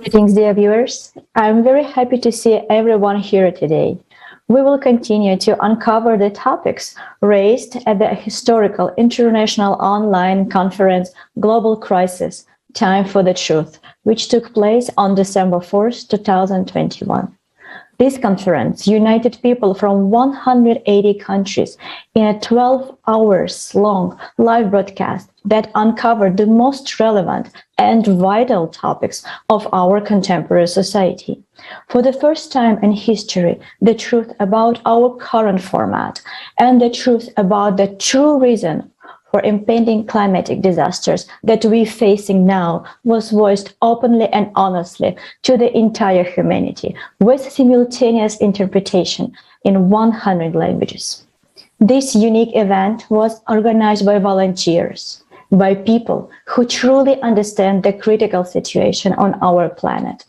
Greetings, dear viewers. I'm very happy to see everyone here today. We will continue to uncover the topics raised at the historical international online conference Global Crisis, Time for the Truth, which took place on December 4th, 2021. This conference united people from 180 countries in a 12 hours long live broadcast that uncovered the most relevant and vital topics of our contemporary society. For the first time in history, the truth about our current format and the truth about the true reason for impending climatic disasters that we're facing now was voiced openly and honestly to the entire humanity with simultaneous interpretation in 100 languages. This unique event was organized by volunteers, by people who truly understand the critical situation on our planet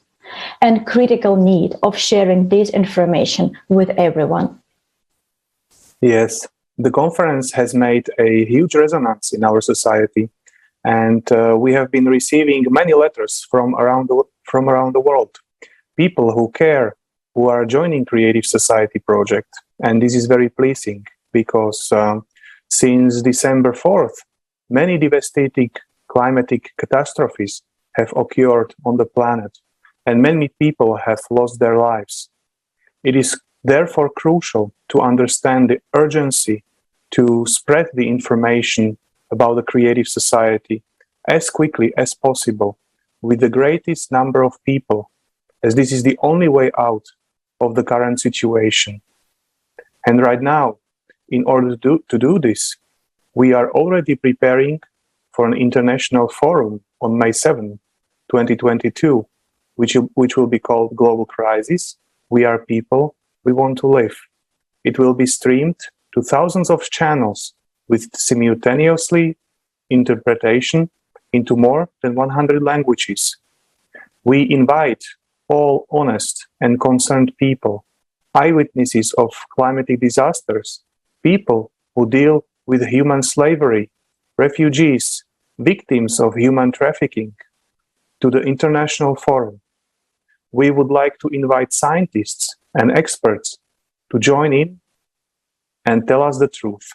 and critical need of sharing this information with everyone. Yes. The conference has made a huge resonance in our society, and we have been receiving many letters from around the world. People who care, who are joining Creative Society project, and this is very pleasing because since December 4th, many devastating climatic catastrophes have occurred on the planet, and many people have lost their lives. It is therefore crucial to understand the urgency to spread the information about the Creative Society as quickly as possible with the greatest number of people, as this is the only way out of the current situation. And right now, in order to do this, we are already preparing for an international forum on May 7, 2022, which will be called Global Crisis. We are people, we want to live. It will be streamed to thousands of channels with simultaneously interpretation into more than 100 languages. We invite all honest and concerned people, eyewitnesses of climatic disasters, people who deal with human slavery, refugees, victims of human trafficking, to the international forum. We would like to invite scientists and experts to join in and tell us the truth.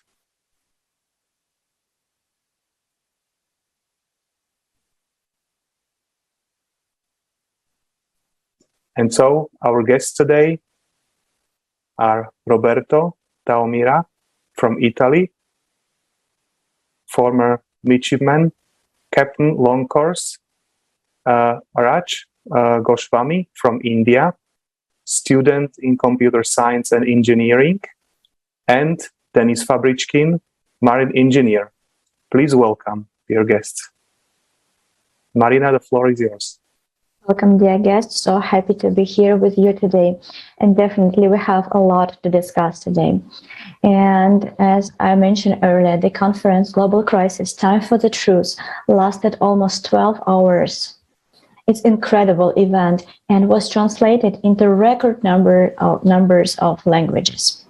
And so our guests today are Roberto Taomira from Italy, former midshipman, Captain Long Course, Raj Goswami from India, student in computer science and engineering, and Denis Fabrichkin, marine engineer. Please welcome dear guests. Marina, the floor is yours. Welcome, dear guests. So happy to be here with you today. And definitely we have a lot to discuss today. And as I mentioned earlier, the conference Global Crisis, Time for the Truth lasted almost 12 hours. It's an incredible event and was translated into record numbers of languages.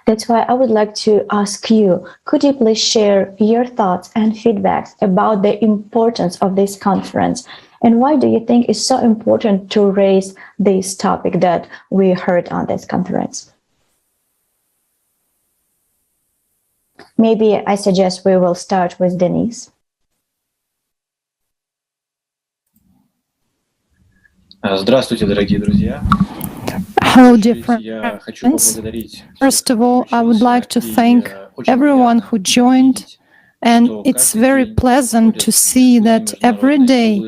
That's why I would like to ask you, could you please share your thoughts and feedbacks about the importance of this conference? And why do you think it's so important to raise this topic that we heard on this conference? Maybe I suggest we will start with Denise. Здравствуйте, дорогие друзья. Hello, dear friends. First of all, I would like to thank everyone who joined, and it's very pleasant to see that every day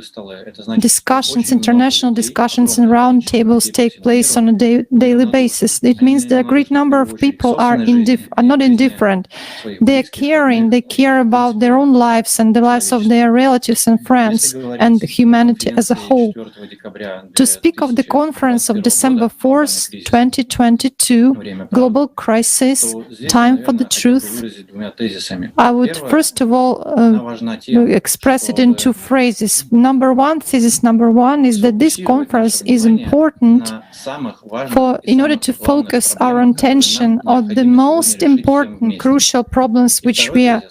discussions, international discussions and roundtables take place on a daily basis. It means that a great number of people are not indifferent. They are caring, they care about their own lives and the lives of their relatives and friends and humanity as a whole. To speak of the conference of December 4th, 2022, Global Crisis, Time for the Truth, I would first of all express it in two phrases. Thesis number one is that this conference is important in order to focus our attention on the most important, crucial problems which we are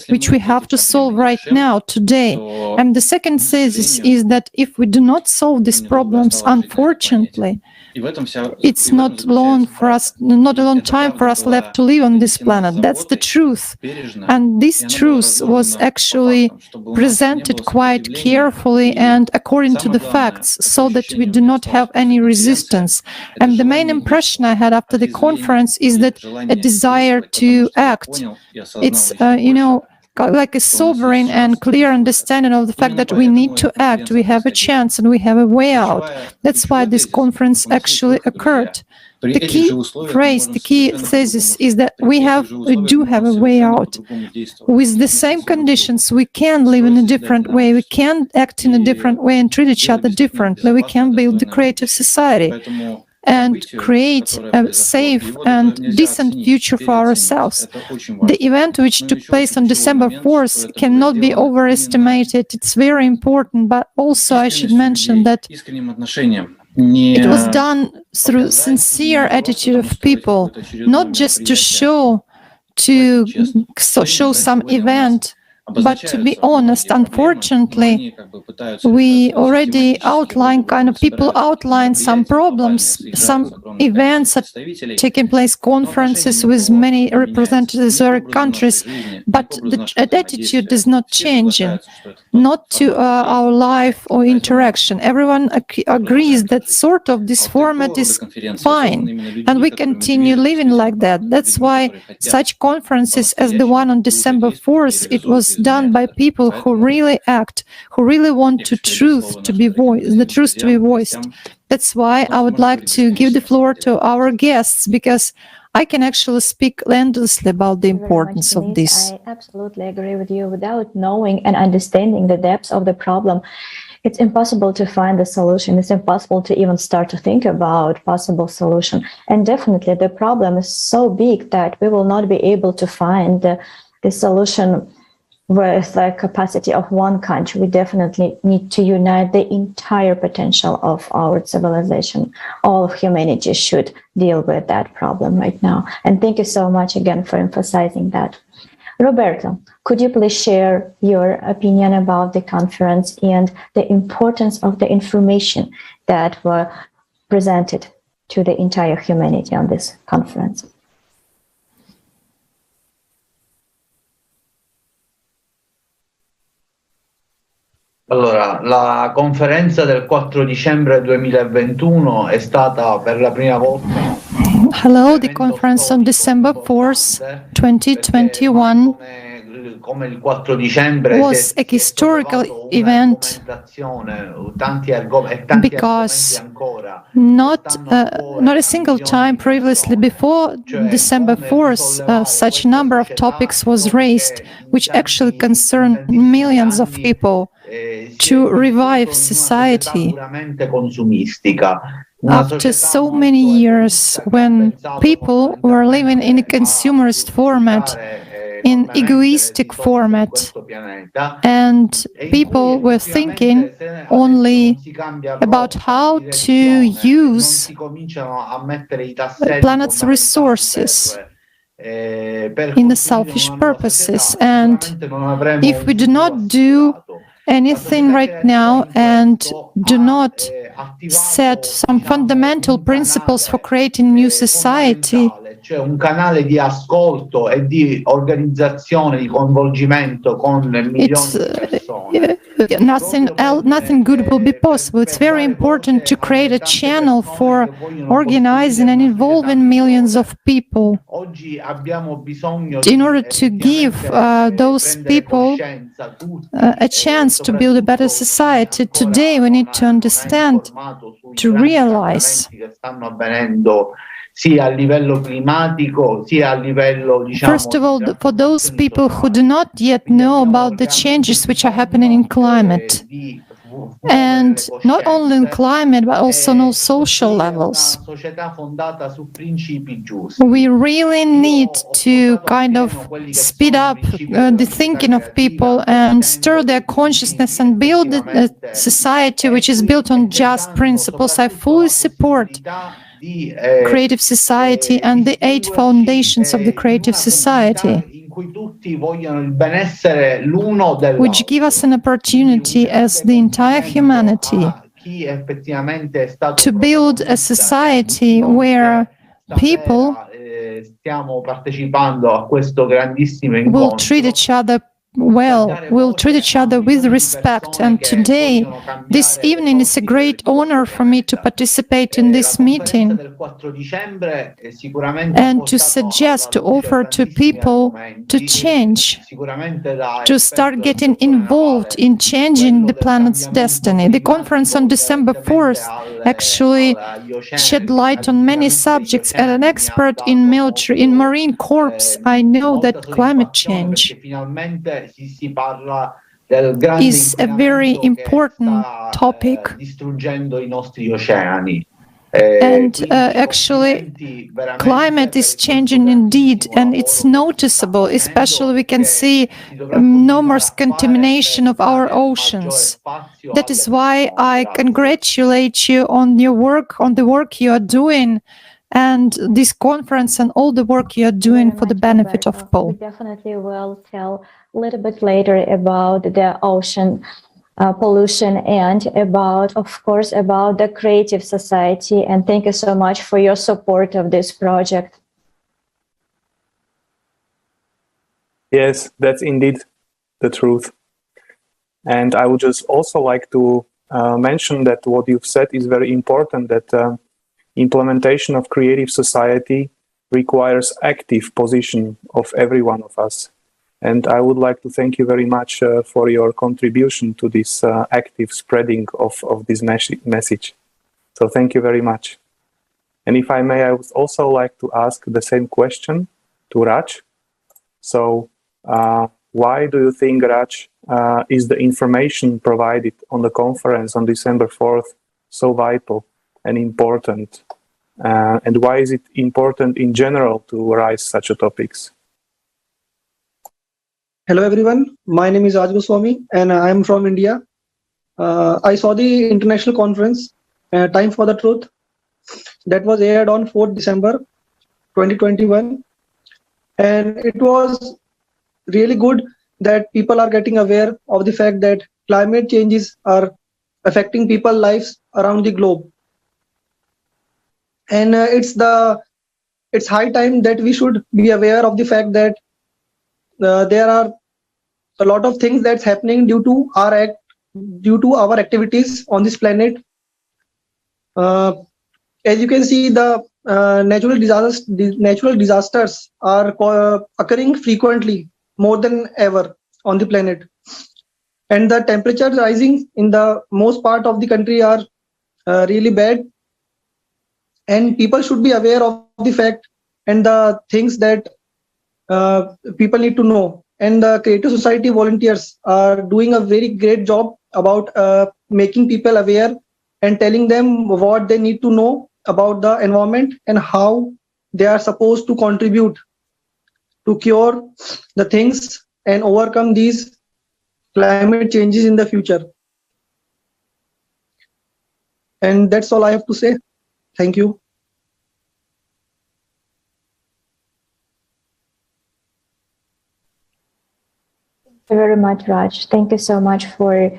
which we have to solve right now, today. And the second thesis is that if we do not solve these problems, unfortunately, it's not long for us, not a long time for us left to live on this planet. That's the truth. And this truth was actually presented quite carefully and according to the facts, so that we do not have any resistance. And the main impression I had after the conference is that a desire to act. It's, like a sobering and clear understanding of the fact that we need to act, we have a chance and we have a way out. That's why this conference actually occurred. The key phrase, the key thesis is that we do have a way out. With the same conditions, we can live in a different way, we can act in a different way and treat each other differently, we can build the creative society and create a safe and decent future for ourselves. The event which took place on December 4th cannot be overestimated. It's very important, but also I should mention that it was done through sincere attitude of people, not just to show some event, but to be honest. Unfortunately, we already people outline some problems, some events are taking place, conferences with many representatives of other countries, but the attitude is not changing, not to our life or interaction. Everyone agrees that sort of this format is fine, and we continue living like that. That's why such conferences as the one on December 4th, it was done by people who really act, who really want the truth to be voiced. That's why I would like to give the floor to our guests, because I can actually speak endlessly about the importance of this. I absolutely agree with you. Without knowing and understanding the depths of the problem, it's impossible to find the solution. It's impossible to even start to think about possible solution. And definitely the problem is so big that we will not be able to find the solution with the capacity of one country. We definitely need to unite the entire potential of our civilization. All of humanity should deal with that problem right now. And thank you so much again for emphasizing that. Roberto, could you please share your opinion about the conference and the importance of the information that were presented to the entire humanity on this conference? Allora, la conferenza del 4 dicembre 2021 è stata per la prima volta. Hello, the conference on December 4th, 2021 was a historical event because not a single time previously before December 4th such a number of topics was raised which actually concern millions of people to revive society. After so many years when people were living in a consumerist format, in egoistic format, and people were thinking only about how to use planet's resources in the selfish purposes. And if we do not do anything right now and do not set some fundamental principles for creating new society, cioè un canale di ascolto e di organizzazione, di coinvolgimento con milioni di persone. Nothing good will be possible. It's very important to create a channel for organizing and involving millions of people in order to give those people a chance to build a better society. Today we need to understand, to realize, sia a livello climatico, sia a livello, first of all, for those people who do not yet know about the changes which are happening in climate, and not only in climate but also on all social levels. We really need to kind of speed up the thinking of people and stir their consciousness and build a society which is built on just principles. I fully support creative society and the 8 foundations of the creative society. which give us an opportunity as the entire humanity to build a society where people will treat each other well, will treat each other with respect. And today, this evening, is a great honor for me to participate in this meeting and to suggest, to offer to people to change, to start getting involved in changing the planet's destiny. The conference on December 4th actually shed light on many subjects. As an expert in military, in Marine Corps, I know that climate change is a very important topic. And actually, climate is changing indeed, and it's noticeable. Especially, we can see enormous contamination of our oceans. That is why I congratulate you on your work, on the work you are doing, and this conference and all the work you are doing for the benefit of Paul. We definitely will tell a little bit later about the ocean pollution and about, of course, about the creative society. And thank you so much for your support of this project. Yes, that's indeed the truth. And I would just also like to mention that what you've said is very important, that implementation of creative society requires active position of every one of us. And I would like to thank you very much for your contribution to this active spreading of this message. So thank you very much. And if I may, I would also like to ask the same question to Raj. So why do you think, Raj, is the information provided on the conference on December 4th so vital and important? And why is it important in general to raise such topics? Hello everyone, my name is Raj Goswami and I am from India. I saw the international conference, Time for the Truth, that was aired on 4th December 2021. And it was really good that people are getting aware of the fact that climate changes are affecting people's lives around the globe. And it's high time that we should be aware of the fact that there are a lot of things that's happening due to our activities on this planet. As you can see, the natural disasters are occurring frequently, more than ever on the planet, and the temperature rising in the most part of the country are really bad. And people should be aware of the fact and the things that people need to know. And the Creative Society volunteers are doing a very great job about making people aware and telling them what they need to know about the environment and how they are supposed to contribute to cure the things and overcome these climate changes in the future. And that's all I have to say. Thank you. Thank you very much, Raj. Thank you so much for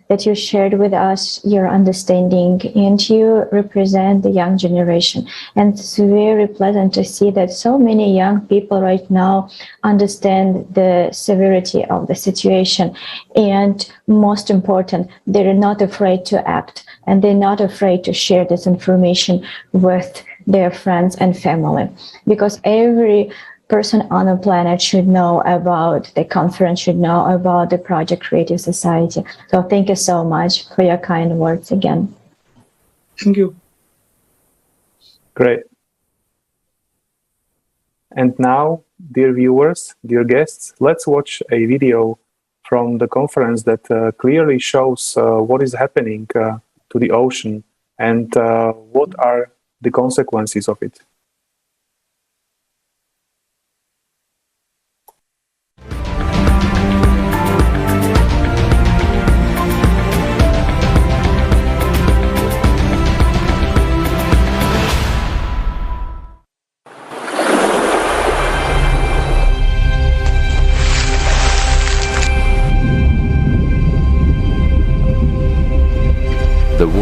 that you shared with us your understanding, and you represent the young generation. And it's very pleasant to see that so many young people right now understand the severity of the situation. And most important, they're not afraid to act, and they're not afraid to share this information with their friends and family, because every person on the planet should know about the conference, should know about the Project Creative Society. So thank you so much for your kind words again. Thank you. Great. And now, dear viewers, dear guests, let's watch a video from the conference that clearly shows what is happening to the ocean and what are the consequences of it.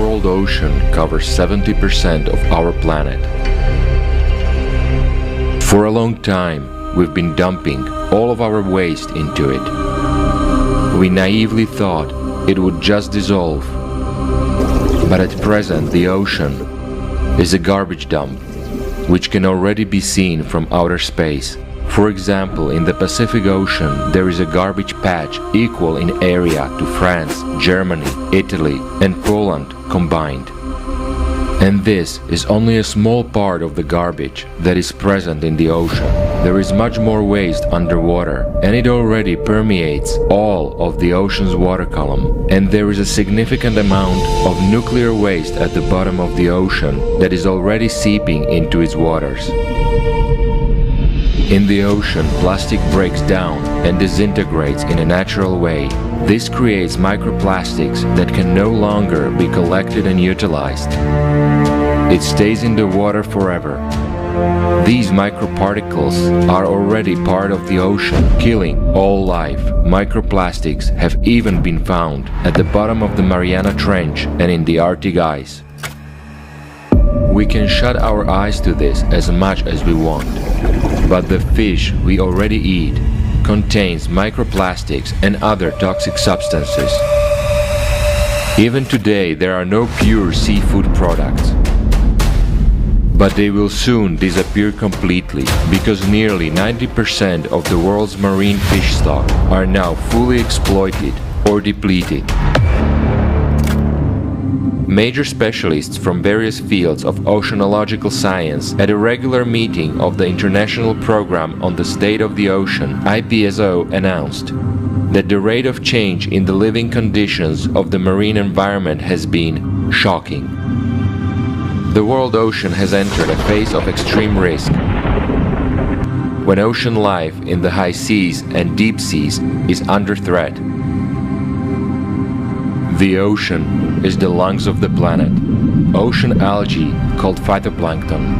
world ocean covers 70% of our planet. For a long time, we've been dumping all of our waste into it. We naively thought it would just dissolve. But at present, the ocean is a garbage dump, which can already be seen from outer space. For example, in the Pacific Ocean, there is a garbage patch equal in area to France, Germany, Italy, and Poland combined. And this is only a small part of the garbage that is present in the ocean. There is much more waste underwater, and it already permeates all of the ocean's water column. And there is a significant amount of nuclear waste at the bottom of the ocean that is already seeping into its waters. In the ocean, plastic breaks down and disintegrates in a natural way. This creates microplastics that can no longer be collected and utilized. It stays in the water forever. These microparticles are already part of the ocean, killing all life. Microplastics have even been found at the bottom of the Mariana Trench and in the Arctic ice. We can shut our eyes to this as much as we want, but the fish we already eat contains microplastics and other toxic substances. Even today, there are no pure seafood products. But they will soon disappear completely, because nearly 90% of the world's marine fish stock are now fully exploited or depleted. Major specialists from various fields of oceanological science at a regular meeting of the International Program on the State of the Ocean, IPSO, announced that the rate of change in the living conditions of the marine environment has been shocking. The world ocean has entered a phase of extreme risk, when ocean life in the high seas and deep seas is under threat. The ocean is the lungs of the planet. Ocean algae, called phytoplankton,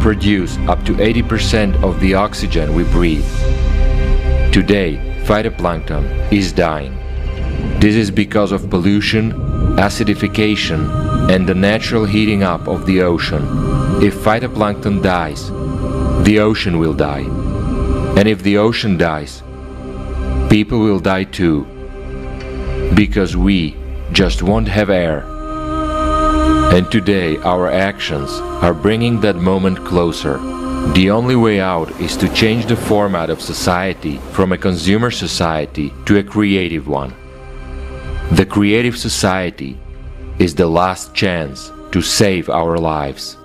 produce up to 80% of the oxygen we breathe. Today, phytoplankton is dying. This is because of pollution, acidification, and the natural heating up of the ocean. If phytoplankton dies, the ocean will die. And if the ocean dies, people will die too. Because we just won't have air. And today our actions are bringing that moment closer. The only way out is to change the format of society from a consumer society to a creative one. The creative society is the last chance to save our lives.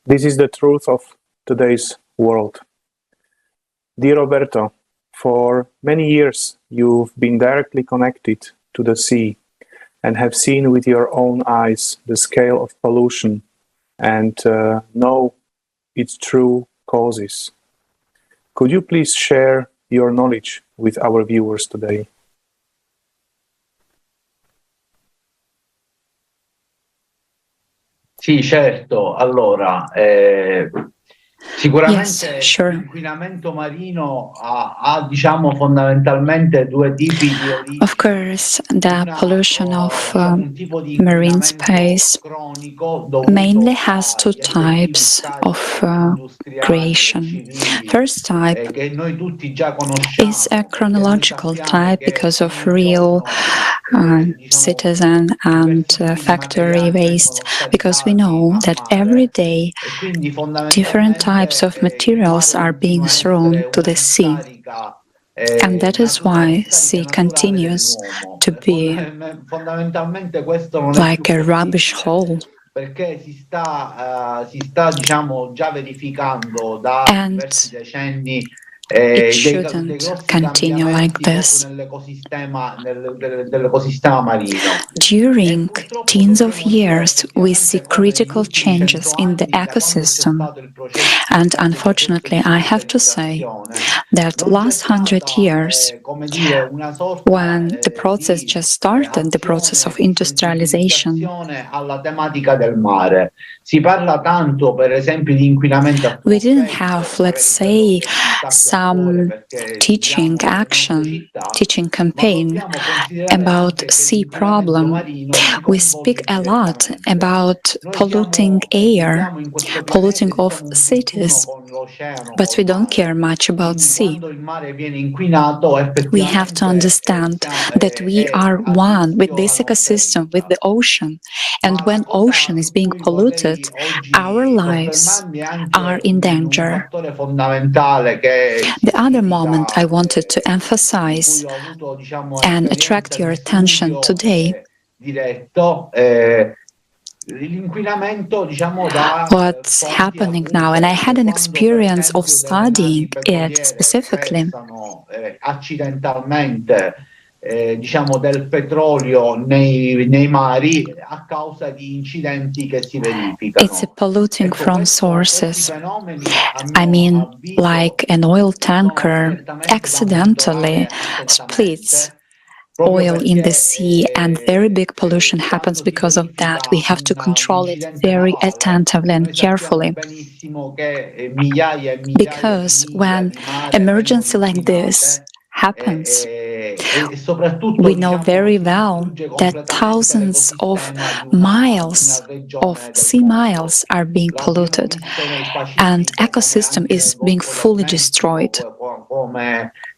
This is the truth of today's world. Dear Roberto, for many years you've been directly connected to the sea and have seen with your own eyes the scale of pollution and know its true causes. Could you please share your knowledge with our viewers today? Sì, certo. Allora, sicuramente Yes, sure. l'inquinamento marino ha, diciamo, fondamentalmente due tipi di origine. Of course, the pollution of Un tipo di marine inquinamento space cronico dovuto mainly has two agli types attività of industriali e creation. civili, First type che noi tutti già conosciamo, is a perché noi chronological sappiamo type che because of ogni real giorno, diciamo, citizen and diversi factory materiali waste, vengono because we scaricati know a that mare. every day E quindi different types of fondamentalmente materials il mare are being continua a thrown essere to una the sea. discarica And that is why discarica sea naturale continues dell'uomo. to be Fondamentalmente questo non è like più a rubbish possibile, hole. perché si sta diciamo già verificando da And diversi decenni it dei shouldn't grossi continue like cambiamenti proprio this. dell'ecosistema marino. During Purtroppo teens of dobbiamo dire years, we see effettivamente proprio negli critical ultimi changes 100 in the anni, da quando c'è ecosystem. stato il processo And unfortunately, I have to say that last 100 years, when the process just started, the process of industrialization, we didn't have, let's say, some teaching action, teaching campaign about sea problem. We speak a lot about polluting air, polluting of cities, but we don't care much about sea. We have to understand that we are one with this ecosystem, with the ocean. And when ocean is being polluted, our lives are in danger. The other moment I wanted to emphasize and attract your attention today, what's happening now, and I had an experience of studying it specifically. It's a polluting from sources. I mean, like an oil tanker accidentally splits oil in the sea, and very big pollution happens because of that. We have to control it very attentively and carefully. Because when emergency like this happens, we know very well that thousands of miles of sea miles are being polluted and ecosystem is being fully destroyed.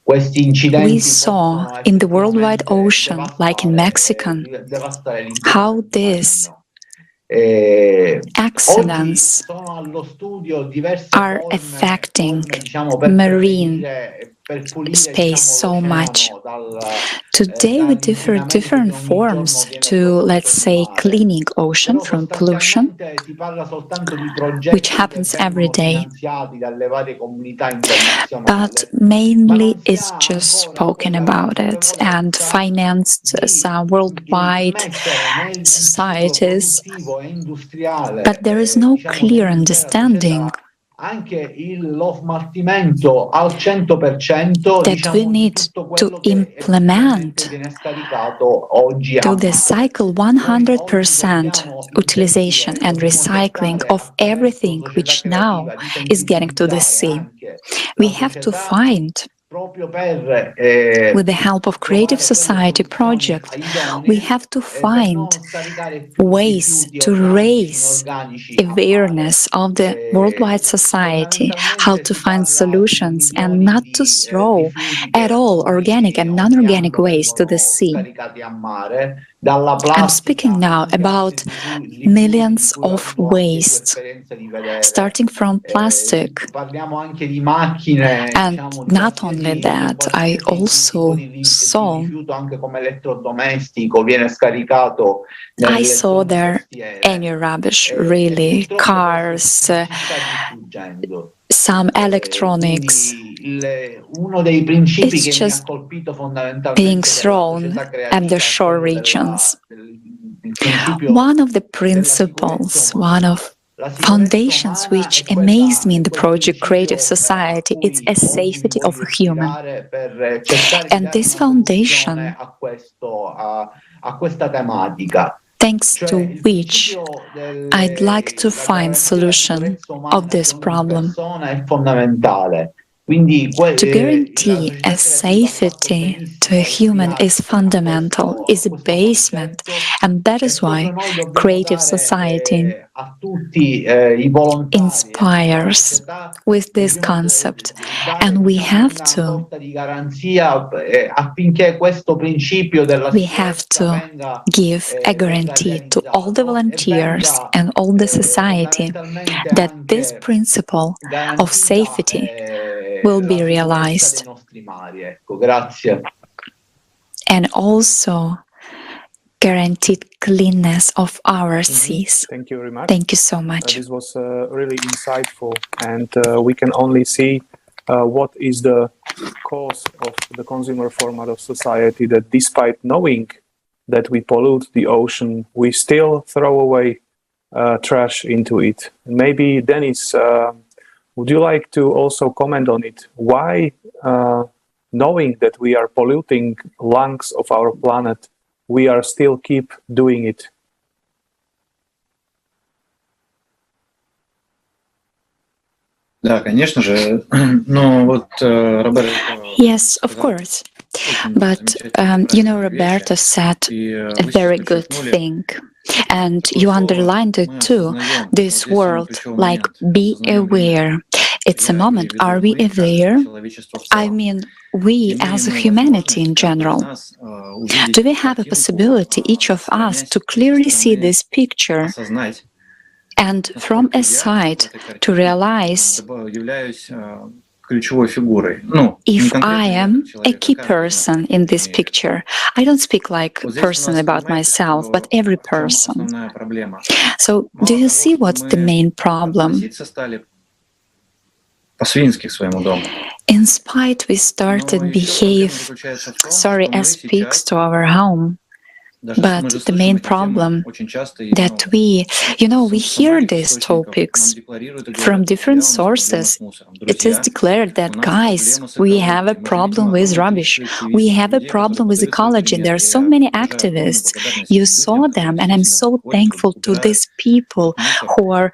We saw in the worldwide ocean, like in Mexico, how these accidents are affecting marine space so much. Today we different forms to, let's say, cleaning ocean from pollution, which happens every day. But mainly it's just spoken about it and financed some worldwide societies. But there is no clear understanding that we need to implement to the cycle 100% utilization and recycling of everything which now is getting to the sea. We have to find, with the help of Creative Society project, we have to find ways to raise awareness of the worldwide society, how to find solutions and not to throw at all organic and non-organic waste to the sea. I'm speaking now about millions of waste, starting from plastic. And not only that, I also saw there any rubbish, really, cars, some electronics. It's just being thrown at the shore regions. One of the principles, one of foundations which amazed me in the project Creative Society, it's a safety of a human. And this foundation, thanks to which I'd like to find solution of this problem. To guarantee a safety to a human is fundamental, is a basement, and that is why Creative Society inspires with this concept. And we have to give a guarantee to all the volunteers and all the society that this principle of safety will be realized. And also guaranteed cleanness of our seas. Thank you very much. Thank you so much. This was really insightful, and we can only see what is the cause of the consumer format of society, that despite knowing that we pollute the ocean, we still throw away trash into it. Maybe Dennis Would you like to also comment on it? Why, knowing that we are polluting lungs of our planet, we are still keep doing it? Да, конечно же. Но вот Роберто... Yes, of course. But, Roberto said a very good thing. And you underlined it too. This word, like, be aware. It's a moment. Are we aware? I mean, we as a humanity in general. Do we have a possibility, each of us, to clearly see this picture and from a side to realize if I am a key person in this picture? I don't speak like a person about myself, but every person. So do you see what's the main problem? In spite we started behave, as pigs to our home. But the main problem that we hear these topics from different sources. It is declared that, guys, we have a problem with rubbish. We have a problem with ecology. There are so many activists. You saw them, and I'm so thankful to these people who are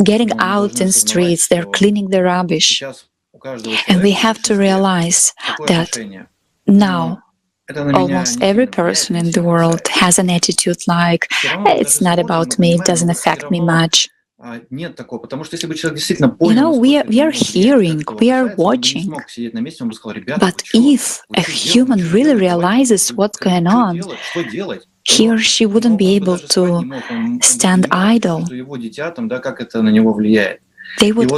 getting out in streets. They're cleaning the rubbish. And we have to realize that now almost every person in the world has an attitude like, hey, it's not about me, it doesn't affect me much. We are hearing, we are watching. But if a human really realizes what's going on, he or she wouldn't be able to stand idle. They would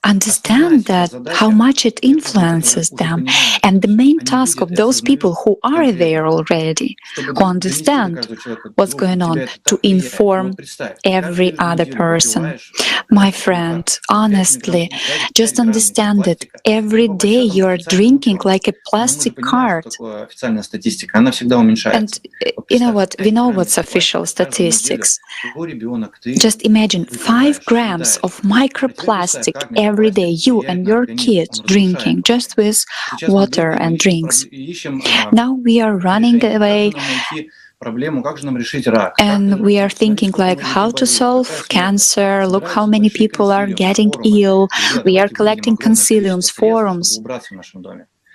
understand that how much it influences them. And the main task of those people who are aware already, who understand what's going on, to inform every other person. My friend, honestly, just understand that every day you are drinking like a plastic card. And you know what? We know what's official statistics. Just imagine 5 grams of microplastic every day, you and your kids drinking just with water and drinks. Now we are running away and we are thinking like how to solve cancer. Look how many people are getting ill. We are collecting conciliums, forums.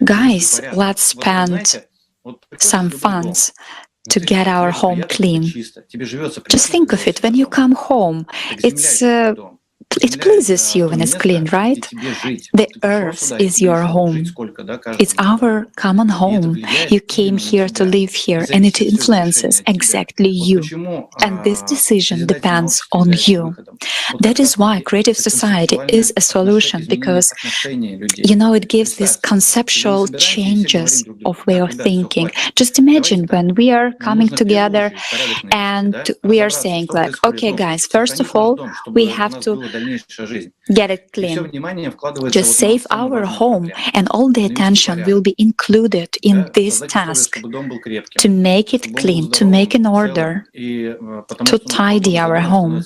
Guys, let's spend some funds to get our home clean. Just think of it. When you come home, it pleases you when it's clean, right? The earth is your home. It's our common home. You came here to live here, and it influences exactly you. And this decision depends on you. That is why creative society is a solution, because, it gives these conceptual changes of way of thinking. Just imagine when we are coming together and we are saying like, okay, guys, first of all, we have to get it clean. Just save our home, and all the attention will be included in this task to make it clean, to make an order, to tidy our home.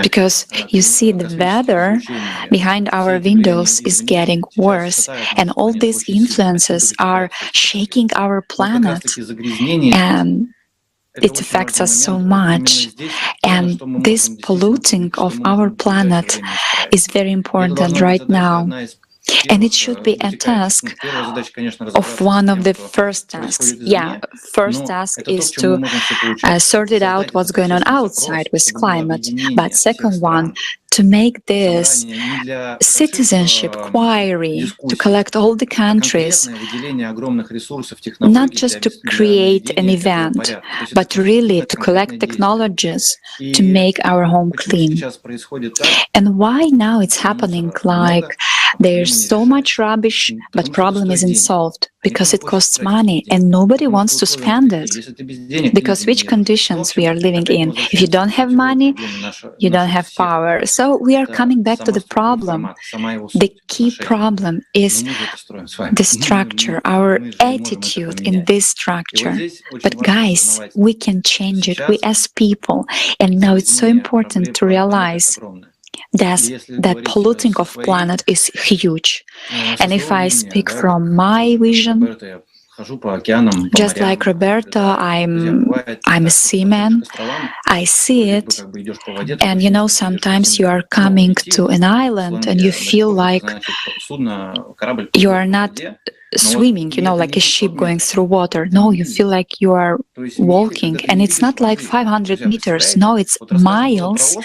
Because you see, the weather behind our windows is getting worse, and all these influences are shaking our planet. And it affects us so much, and this polluting of our planet is very important right now. And it should be a task of one of the first tasks. First task is to sort it out what's going on outside with climate. But second one, to make this citizenship query, to collect all the countries, not just to create an event, but really to collect technologies to make our home clean. And why now it's happening like there's so much rubbish, but problem isn't solved? Because it costs money and nobody wants to spend it. Because which conditions we are living in? If you don't have money, you don't have power. So we are coming back to the problem. The key problem is the structure, our attitude in this structure. But guys, we can change it, we as people. And now it's so important to realize that polluting of planet is huge. And if I speak from my vision, just like Roberto, I'm a seaman. I see it, and you know, sometimes you are coming to an island and you feel like you are not swimming, you know, like a ship going through water. No, you feel like you are walking, and it's not like 500 meters. No, it's miles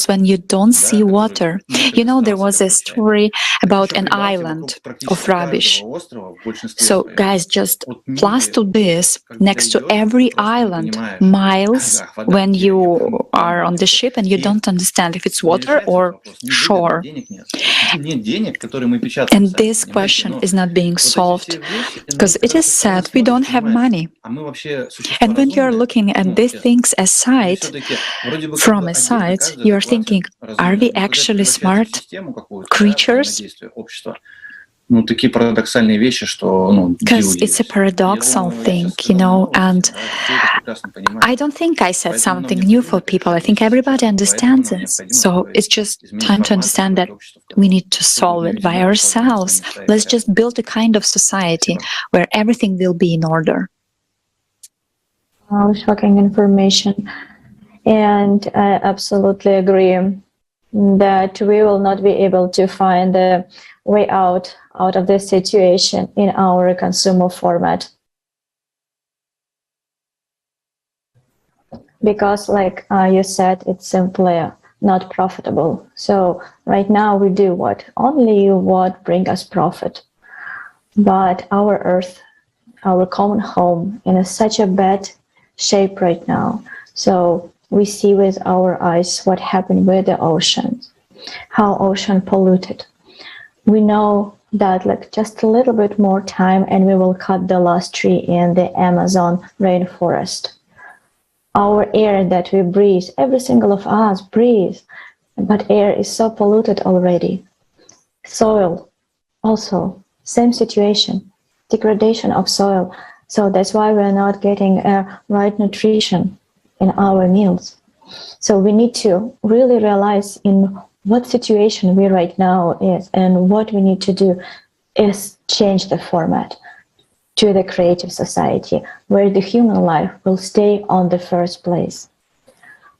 when you don't see water. You know, there was a story about an island of rubbish. So guys, just plus to this, next to every island, miles when you are on the ship and you don't understand if it's water or shore. And this question is not being solved because it is said we don't have money. And when you're looking at these things from a side, you're thinking, are we actually smart creatures? Because it's a paradoxal thing, you know, and I don't think I said something new for people. I think everybody understands this. So it's just time to understand that we need to solve it by ourselves. Let's just build a kind of society where everything will be in order. Oh, shocking information. And I absolutely agree that we will not be able to find the way out of this situation in our consumer format. Because like you said, it's simply not profitable. So right now we do what? Only what brings us profit. But our earth, our common home, in such a bad shape right now. So we see with our eyes what happened with the oceans, how ocean polluted. We know that like just a little bit more time and we will cut the last tree in the Amazon rainforest. Our air that we breathe, every single of us breathe, but air is so polluted already. Soil, also, same situation, degradation of soil. So that's why we're not getting right nutrition in our meals. So we need to really realize in what situation we right now is, and what we need to do is change the format to the creative society where the human life will stay on the first place,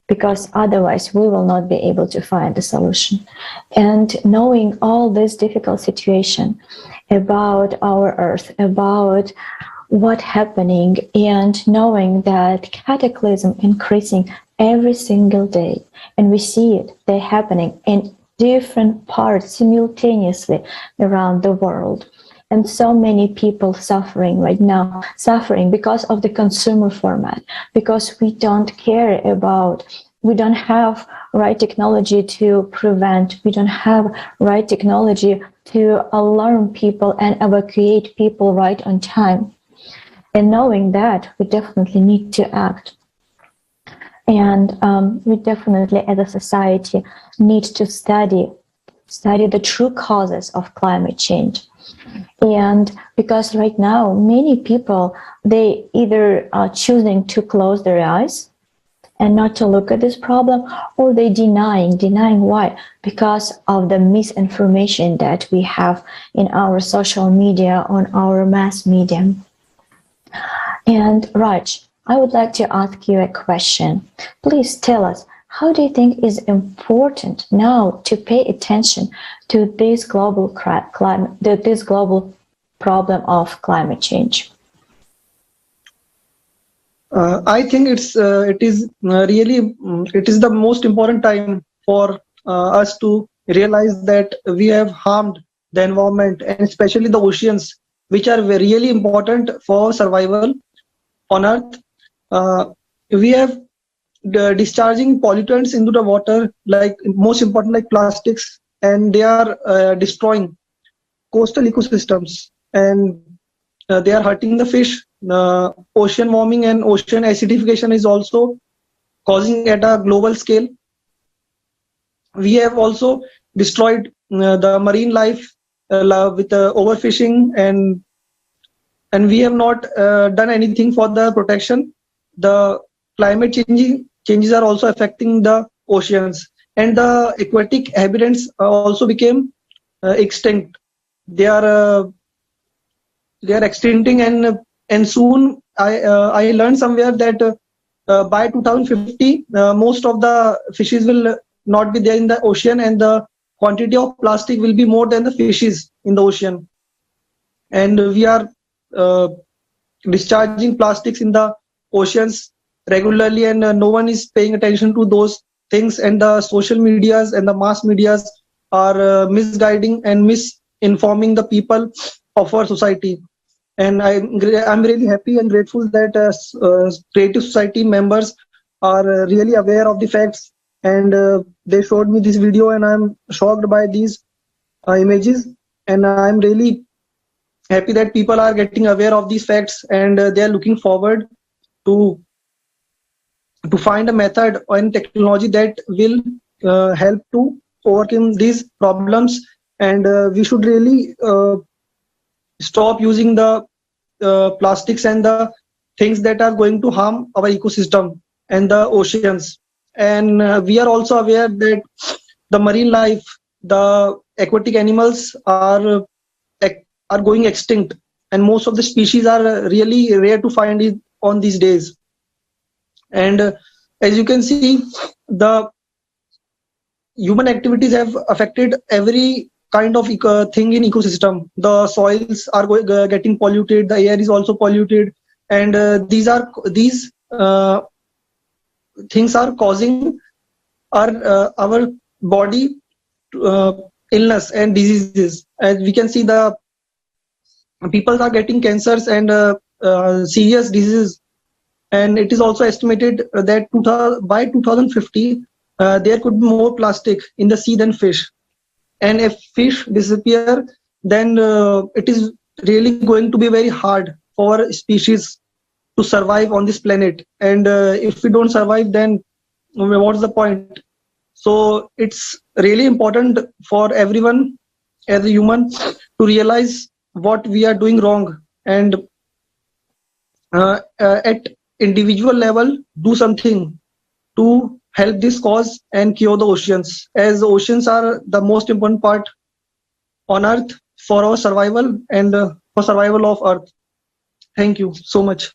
because otherwise we will not be able to find the solution. And knowing all this difficult situation about our earth, about what happening, and knowing that cataclysm increasing every single day, and we see it, they're happening in different parts simultaneously around the world. And so many people suffering right now, suffering because of the consumer format, because we don't care about, we don't have right technology to prevent, we don't have right technology to alarm people and evacuate people right on time. And knowing that, we definitely need to act. And we definitely, as a society, need to study the true causes of climate change. And because right now, many people, they either are choosing to close their eyes and not to look at this problem, or they denying why? Because of the misinformation that we have in our social media, on our mass media. And Raj, I would like to ask you a question. Please tell us, how do you think is important now to pay attention to this global problem of climate change? I think it is the most important time for us to realize that we have harmed the environment, and especially the oceans, which are really important for survival on Earth. We have discharging pollutants into the water, like most important like plastics, and they are destroying coastal ecosystems, and they are hurting the fish. Ocean warming and ocean acidification is also causing at a global scale. We have also destroyed the marine life with overfishing, and we have not done anything for the protection. The climate changes are also affecting the oceans, and the aquatic inhabitants also became extinct. They are extincting, and soon I learned somewhere that by 2050 most of the fishes will not be there in the ocean, and the quantity of plastic will be more than the fishes in the ocean. And we are discharging plastics in the oceans regularly, and no one is paying attention to those things, and the social medias and the mass medias are misguiding and misinforming the people of our society. And I'm really happy and grateful that Creative Society members are really aware of the facts, and they showed me this video, and I'm shocked by these images, and I'm really happy that people are getting aware of these facts, and they are looking forward to find a method and technology that will help to overcome these problems. And we should really stop using the plastics and the things that are going to harm our ecosystem and the oceans. And we are also aware that the marine life, the aquatic animals are going extinct, and most of the species are really rare to find it on these days. And as you can see, the human activities have affected every kind of thing in ecosystem. The soils are getting polluted, the air is also polluted, and these things are causing our body illness and diseases. As we can see, the people are getting cancers and serious diseases, and it is also estimated that by 2050 there could be more plastic in the sea than fish. And if fish disappear, then it is really going to be very hard for species to survive on this planet. And if we don't survive, then what's the point? So it's really important for everyone as a human to realize what we are doing wrong, and at individual level do something to help this cause and cure the oceans, as the oceans are the most important part on earth for our survival and for survival of earth. Thank you so much.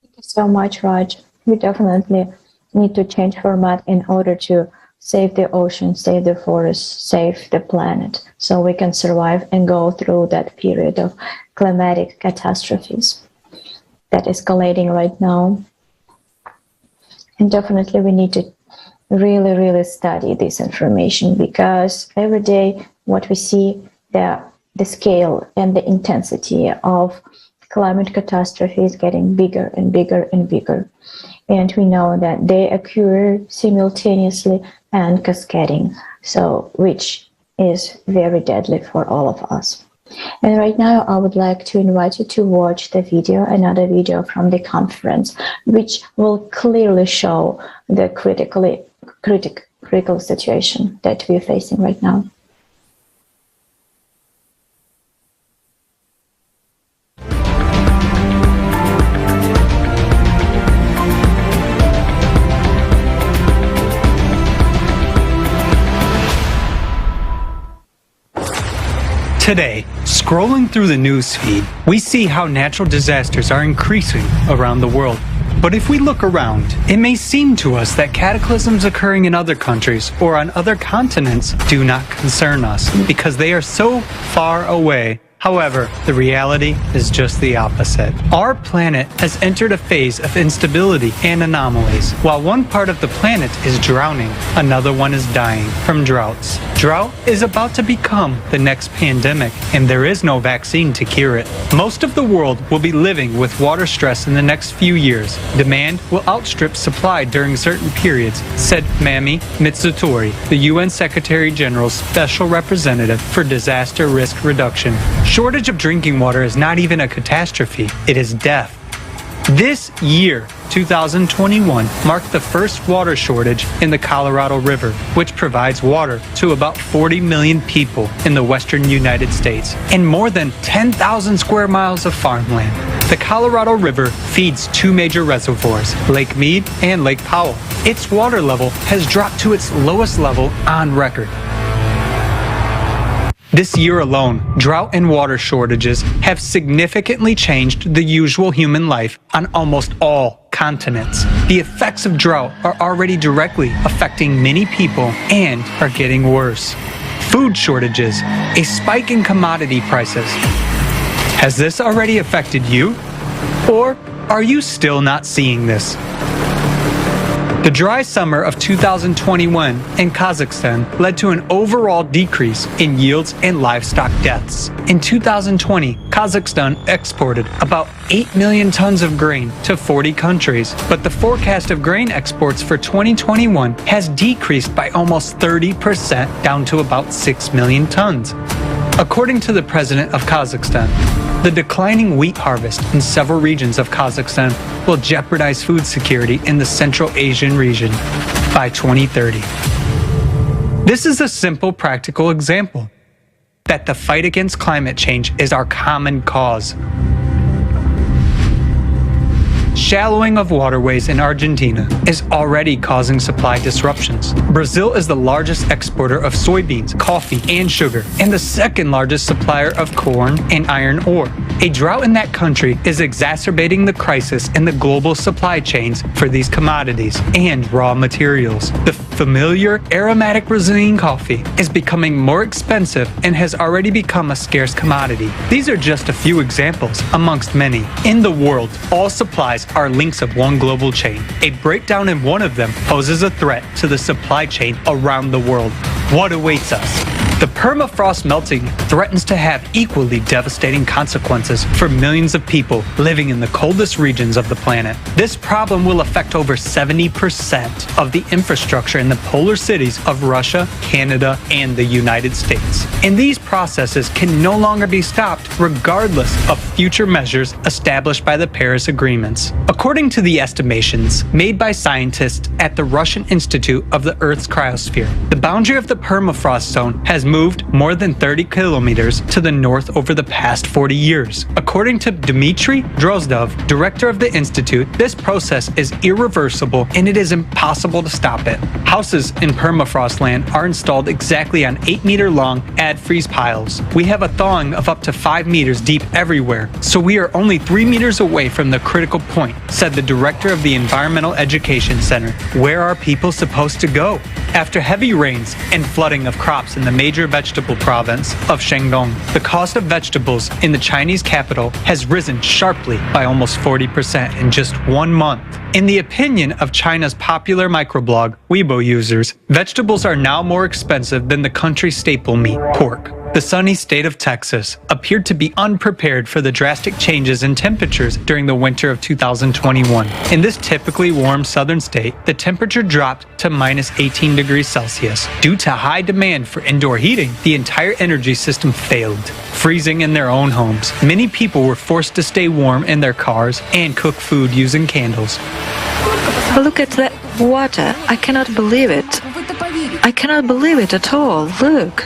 Thank you so much, Raj. We definitely need to change format in order to save the ocean, save the forests, save the planet, so we can survive and go through that period of climatic catastrophes that is escalating right now. And definitely we need to really study this information, because every day what we see, the scale and the intensity of climate catastrophe is getting bigger and bigger and bigger. And we know that they occur simultaneously and cascading, so which is very deadly for all of us. And right now I would like to invite you to watch the video, another video from the conference, which will clearly show the critical situation that we're facing right now. Today, scrolling through the news feed, we see how natural disasters are increasing around the world. But if we look around, it may seem to us that cataclysms occurring in other countries or on other continents do not concern us because they are so far away. However, the reality is just the opposite. Our planet has entered a phase of instability and anomalies. While one part of the planet is drowning, another one is dying from droughts. Drought is about to become the next pandemic, and there is no vaccine to cure it. Most of the world will be living with water stress in the next few years. Demand will outstrip supply during certain periods, said Mami Mitsutori, the UN Secretary General's Special Representative for Disaster Risk Reduction. Shortage of drinking water is not even a catastrophe, it is death. This year, 2021, marked the first water shortage in the Colorado River, which provides water to about 40 million people in the western United States and more than 10,000 square miles of farmland. The Colorado River feeds two major reservoirs, Lake Mead and Lake Powell. Its water level has dropped to its lowest level on record. This year alone, drought and water shortages have significantly changed the usual human life on almost all continents. The effects of drought are already directly affecting many people and are getting worse. Food shortages, a spike in commodity prices. Has this already affected you? Or are you still not seeing this? The dry summer of 2021 in Kazakhstan led to an overall decrease in yields and livestock deaths. In 2020, Kazakhstan exported about 8 million tons of grain to 40 countries, but the forecast of grain exports for 2021 has decreased by almost 30%, down to about 6 million tons. According to the president of Kazakhstan, the declining wheat harvest in several regions of Kazakhstan will jeopardize food security in the Central Asian region by 2030. This is a simple, practical example that the fight against climate change is our common cause. Shallowing of waterways in Argentina is already causing supply disruptions. Brazil is the largest exporter of soybeans, coffee, and sugar, and the second largest supplier of corn and iron ore. A drought in that country is exacerbating the crisis in the global supply chains for these commodities and raw materials. The familiar aromatic Brazilian coffee is becoming more expensive and has already become a scarce commodity. These are just a few examples amongst many. In the world, all supplies are links of one global chain. A breakdown in one of them poses a threat to the supply chain around the world. What awaits us? The permafrost melting threatens to have equally devastating consequences for millions of people living in the coldest regions of the planet. This problem will affect over 70% of the infrastructure in the polar cities of Russia, Canada, and the United States. And these processes can no longer be stopped regardless of future measures established by the Paris Agreements. According to the estimations made by scientists at the Russian Institute of the Earth's Cryosphere, the boundary of the permafrost zone has moved more than 30 kilometers to the north over the past 40 years. According to Dmitry Drozdov, director of the institute, this process is irreversible and it is impossible to stop it. Houses in permafrost land are installed exactly on 8-meter long ad-freeze piles. We have a thawing of up to 5 meters deep everywhere, so we are only 3 meters away from the critical point, said the director of the Environmental Education Center. Where are people supposed to go? After heavy rains and flooding of crops in the major vegetable province of Shandong, the cost of vegetables in the Chinese capital has risen sharply by almost 40% in just 1 month. In the opinion of China's popular microblog Weibo users, vegetables are now more expensive than the country's staple meat, pork. The sunny state of Texas appeared to be unprepared for the drastic changes in temperatures during the winter of 2021. In this typically warm southern state, the temperature dropped to minus 18 degrees Celsius. Due to high demand for indoor heating, the entire energy system failed, freezing in their own homes. Many people were forced to stay warm in their cars and cook food using candles. Look at that water. I cannot believe it. I cannot believe it at all. Look.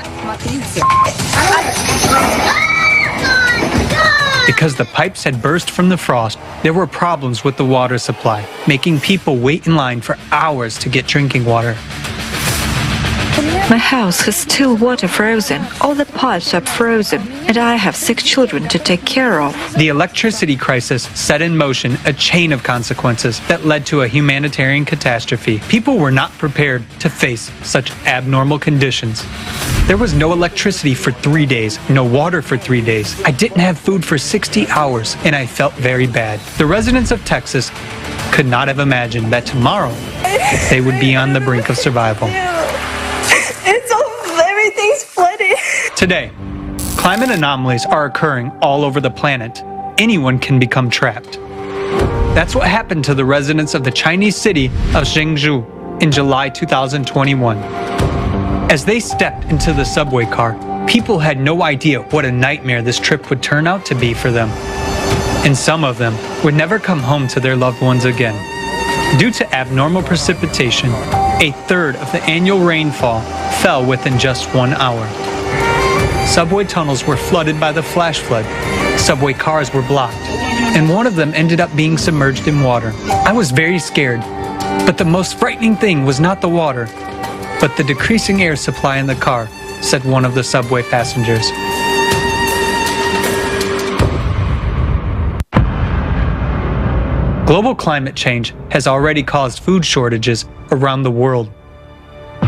Because the pipes had burst from the frost, there were problems with the water supply, making people wait in line for hours to get drinking water. My house has still water frozen. All the pipes are frozen, and I have 6 children to take care of. The electricity crisis set in motion a chain of consequences that led to a humanitarian catastrophe. People were not prepared to face such abnormal conditions. There was no electricity for 3 days, no water for 3 days. I didn't have food for 60 hours, and I felt very bad. The residents of Texas could not have imagined that tomorrow they would be on the brink of survival. Everything's flooded. Today, climate anomalies are occurring all over the planet. Anyone can become trapped. That's what happened to the residents of the Chinese city of Zhengzhou in July 2021. As they stepped into the subway car, people had no idea what a nightmare this trip would turn out to be for them. And some of them would never come home to their loved ones again. Due to abnormal precipitation, a third of the annual rainfall fell within just 1 hour. Subway tunnels were flooded by the flash flood. Subway cars were blocked, and one of them ended up being submerged in water. I was very scared, but the most frightening thing was not the water, but the decreasing air supply in the car, said one of the subway passengers. Global climate change has already caused food shortages around the world,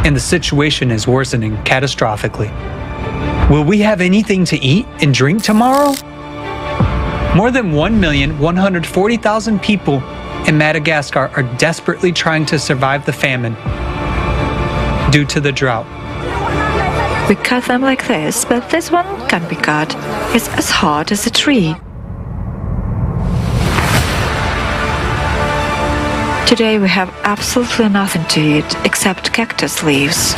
and the situation is worsening catastrophically. Will we have anything to eat and drink tomorrow? More than 1,140,000 people in Madagascar are desperately trying to survive the famine due to the drought. We cut them like this, but this one can't be cut. It's as hard as a tree. Today we have absolutely nothing to eat except cactus leaves.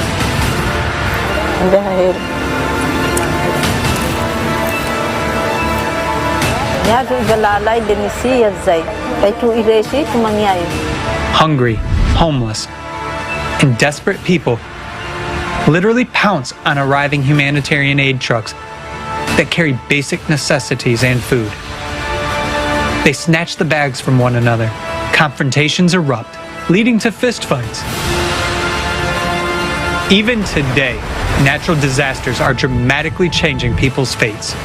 Hungry, homeless, and desperate people literally pounce on arriving humanitarian aid trucks that carry basic necessities and food. They snatch the bags from one another. Confrontations erupt, leading to fistfights. Even today, natural disasters are dramatically changing people's fates.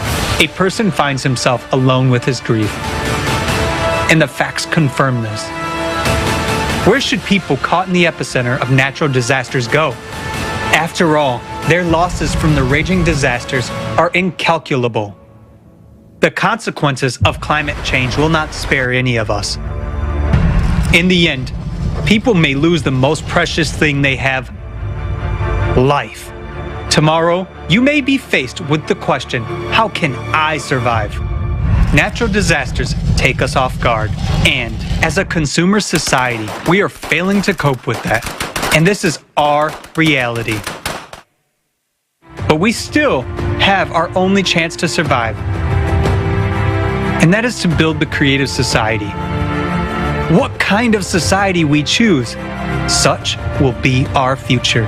A person finds himself alone with his grief, and the facts confirm this. Where should people caught in the epicenter of natural disasters go? After all, their losses from the raging disasters are incalculable. The consequences of climate change will not spare any of us. In the end, people may lose the most precious thing they have: life. Tomorrow, you may be faced with the question, how can I survive? Natural disasters take us off guard, and as a consumer society, we are failing to cope with that. And this is our reality. But we still have our only chance to survive, and that is to build the creative society. What kind of society we choose, such will be our future.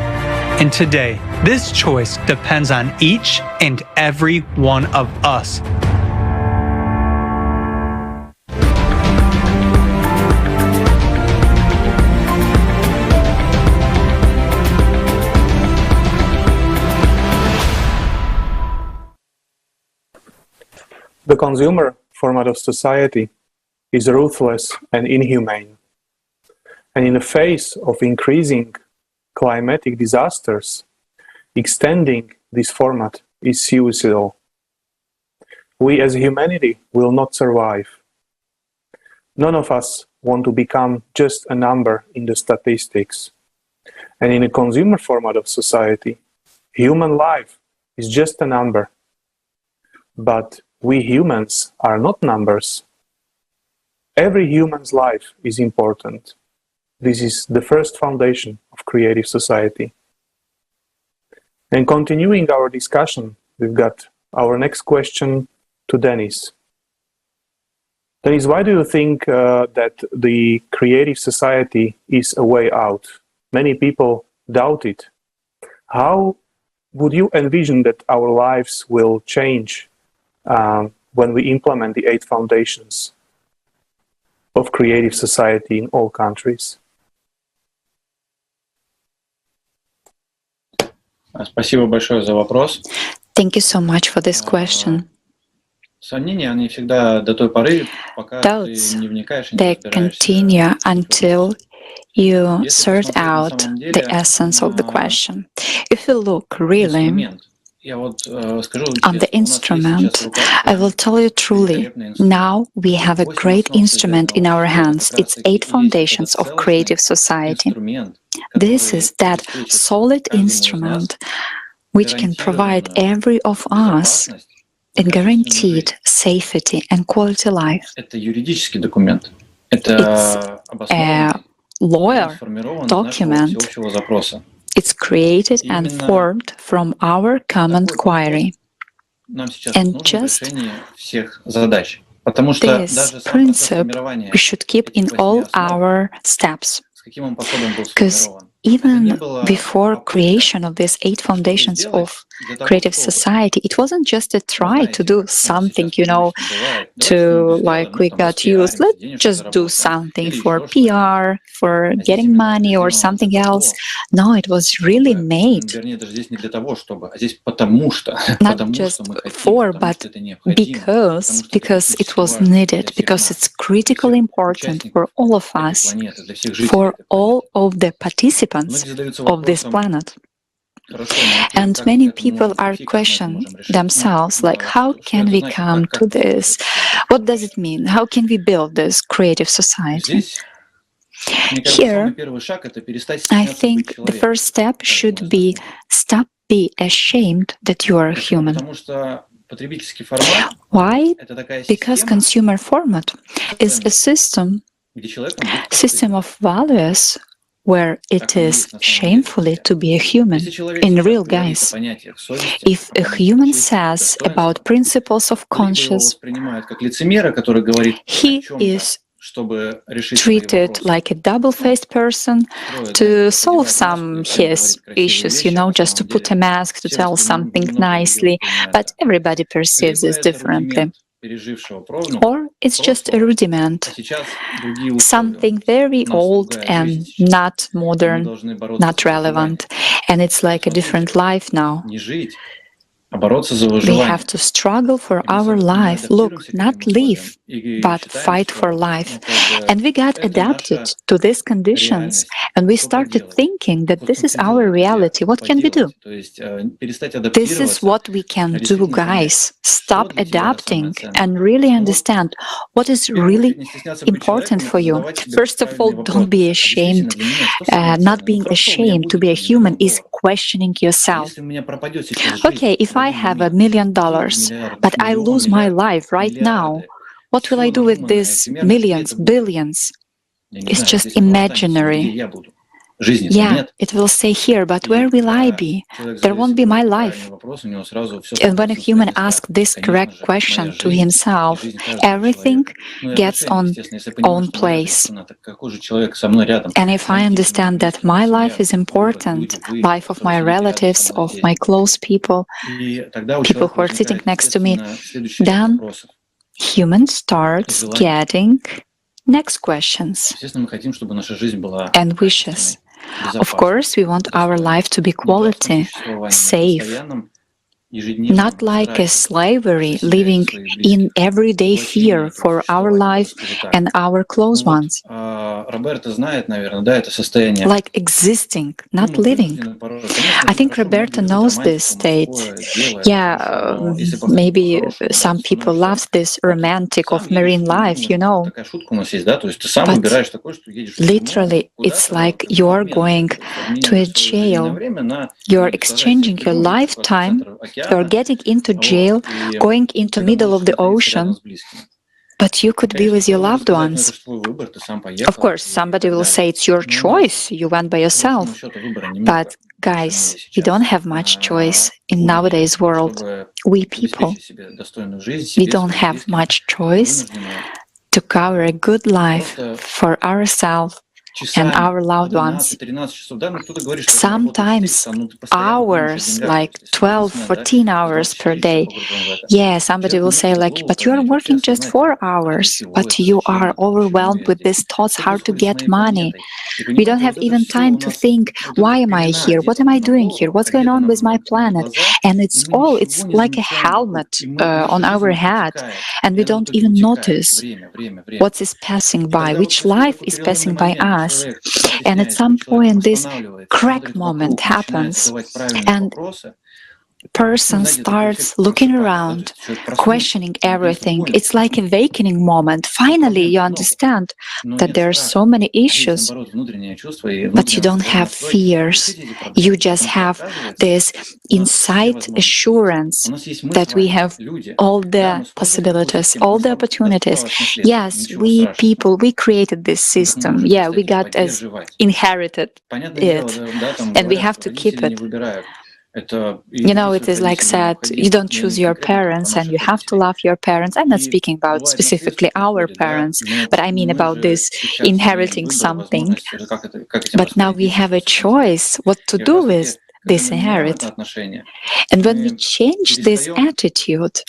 And today, this choice depends on each and every one of us. The consumer format of society is ruthless and inhumane. And in the face of increasing climatic disasters, extending this format is suicidal. We as humanity will not survive. None of us want to become just a number in the statistics. And in a consumer format of society, human life is just a number. But we humans are not numbers. Every human's life is important. This is the first foundation of creative society. And continuing our discussion, we've got our next question to Denis. Denis, why do you think that the creative society is a way out? Many people doubt it. How would you envision that our lives will change when we implement the 8 foundations of creative society in all countries? Спасибо большое за вопрос. Thank you so much for this question. Сомнения, они всегда до той поры, пока ты Doubts, не вникаешь и не they разбираешься. continue until you Если sort посмотреть на out самом the деле essence of the на question. If you look really инструмент, я вот скажу on the честно, у нас есть сейчас instrument, в руках I will tell you truly, великолепный инструмент. now we have a 8 great основ instrument in our создательного hands. искусства. It's Это как 8 раз-таки foundations есть этот of creative целостный society. инструмент, This который is that обеспечит solid каждому из нас instrument which can provide every of us безопасность a и качественную guaranteed жизнь. safety and quality life. Это юридический документ. Это It's обоснованный, a lawyer сформирован из нашего document. всеобщего запроса. It's created and Именно formed from our common такой query. подход нам сейчас And нужен в just решении всех задач. Потому что this даже сам процесс principle формирования we should keep этих in 8 all основ, our steps. с каким он подходом был Because сформирован, even before creation of these 8 foundations of creative society, it wasn't just a try to do something, to like we got used, let's just do something for PR, for getting money or something else. No, it was really made. Not just for, but because it was needed, because it's critically important for all of us, for all of the participants of this planet. And many people are questioning themselves, like, how can we come to this? What does it mean? How can we build this creative society? Here, I think the first step should be stop being ashamed that you are human. Why? Because consumer format is a system of values where it is shamefully to be a human. In real, guys, if a human says about principles of conscience, he is treated like a double-faced person to solve some his issues, just to put a mask, to tell something nicely, but everybody perceives this differently. Or it's just a rudiment, something very old and not modern, not relevant, and it's like a different life now. We have to struggle for our life. Look, not live, but fight for life. And we got adapted to these conditions, and we started thinking that this is our reality. What can we do? This is what we can do, guys. Stop adapting and really understand what is really important for you. First of all, don't be ashamed. Not being ashamed to be a human is questioning yourself. Okay, if I have $1 million, but I lose my life right now, what will I do with these millions, billions? It's just imaginary. Yeah, it will stay here, but where will I be? There won't be my life. And when a human asks this correct question to himself, everything gets on own place. And if I understand that my life is important, life of my relatives, of my close people, people who are sitting next to me, then human starts getting next questions and wishes. Of course, we want our life to be quality, safe, not like a slavery, living in everyday fear for our life and our close ones. Like existing, not living. I think Roberta knows this state. Yeah, maybe some people love this romantic of marine life, But literally, it's like you're going to a jail. You're exchanging your lifetime. You're getting into jail, going into middle of the ocean, but you could be with your loved ones. Of course, somebody will say it's your choice. You went by yourself. But guys, we don't have much choice in nowadays world. We people, we don't have much choice to cover a good life for ourselves and our loved ones. Sometimes hours, like 12, 14 hours per day. Yeah, somebody will say like, but you are working just 4 hours, but you are overwhelmed with these thoughts how to get money. We don't have even time to think, why am I here? What am I doing here? What's going on with my planet? And it's like a helmet on our head. And we don't even notice what is passing by, which life is passing by us. And at some point, this crack moment happens, and person starts looking around, questioning everything. It's like an awakening moment. Finally, you understand that there are so many issues, but you don't have fears. You just have this inside assurance that we have all the possibilities, all the opportunities. Yes, we people, we created this system. Yeah, we got as inherited it, and we have to keep it. it is like said, you don't choose your parents and you have to love your parents. I'm not speaking about specifically our parents, but I mean about this inheriting something. But now we have a choice what to do with this inherit. And when we change this attitude,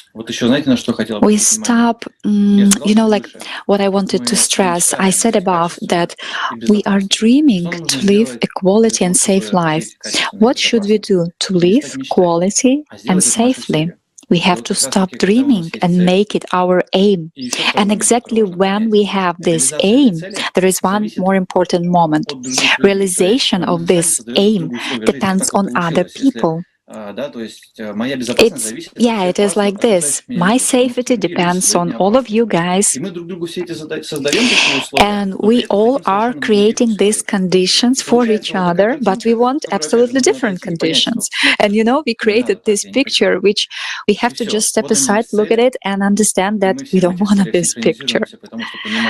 we stop, like what I wanted to stress. I said above that we are dreaming to live a quality and safe life. What should we do to live quality and safely? We have to stop dreaming and make it our aim. And exactly when we have this aim, there is one more important moment. Realization of this aim depends on other people. It is like this. My safety depends on all of you guys. And we all are creating these conditions for each other, but we want absolutely different conditions. And we created this picture, which we have to just step aside, look at it, and understand that we don't want this picture.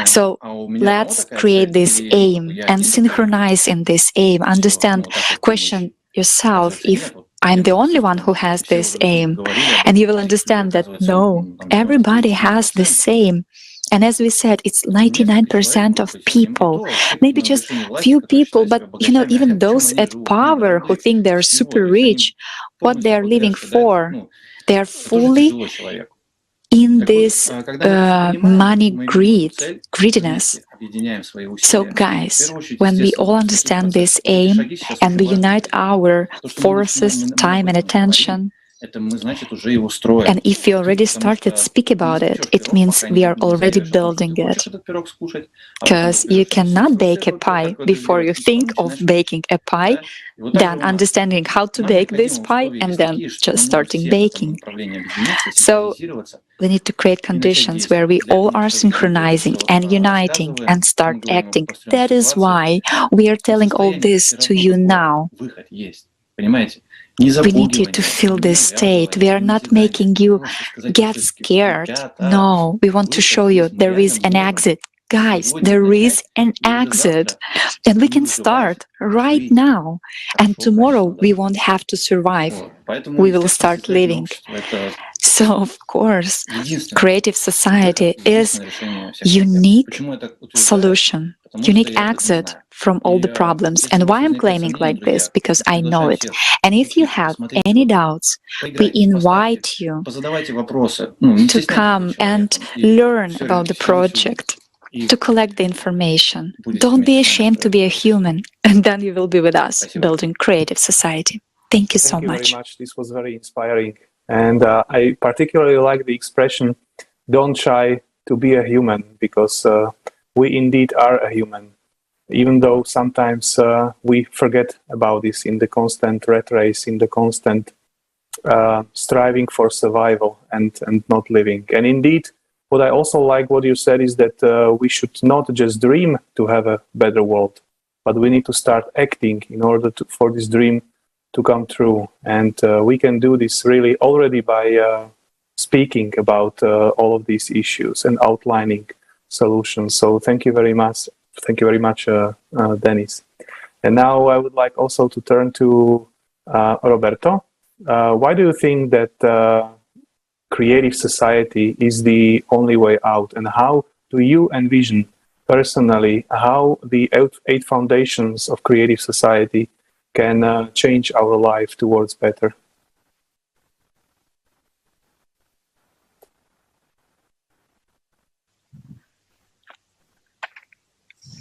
So let's create this aim and synchronize in this aim. Understand, question yourself if I'm the only one who has this aim. And you will understand that no, everybody has the same. And as we said, it's 99% of people, maybe just few people, but even those at power who think they're super rich, what they're living for, they're fully in this money greediness. So guys, when we all understand this aim and we unite our forces, time and attention, and if we already started speak about it, it means we are already building it. Because you cannot bake a pie before you think of baking a pie, then understanding how to bake this pie, and then just starting baking. So we need to create conditions where we all are synchronizing and uniting and start acting. That is why we are telling all this to you now. We need you to feel this state. We are not making you get scared. No, we want to show you there is an exit. Guys, there is an exit. And we can start right now. And tomorrow we won't have to survive. We will start living. So, of course, creative society is unique solution, unique exit from all the problems. And why I'm claiming like this? Because I know it. And if you have any doubts, we invite you to come and learn about the project, to collect the information. Don't be ashamed to be a human, and then you will be with us building creative society. Thank you so much. Thank you very much. This was very inspiring. And I particularly like the expression, don't shy to be a human, because we indeed are a human. Even though sometimes we forget about this in the constant rat race, in the constant striving for survival and not living. And indeed, what I also like what you said is that we should not just dream to have a better world, but we need to start acting in order for this dream to come true. And we can do this really already by speaking about all of these issues and outlining solutions. So thank you very much. Thank you very much, Denis. And now I would like also to turn to Roberto. Why do you think that creative society is the only way out? And how do you envision personally how the 8 foundations of creative society can change our life towards better?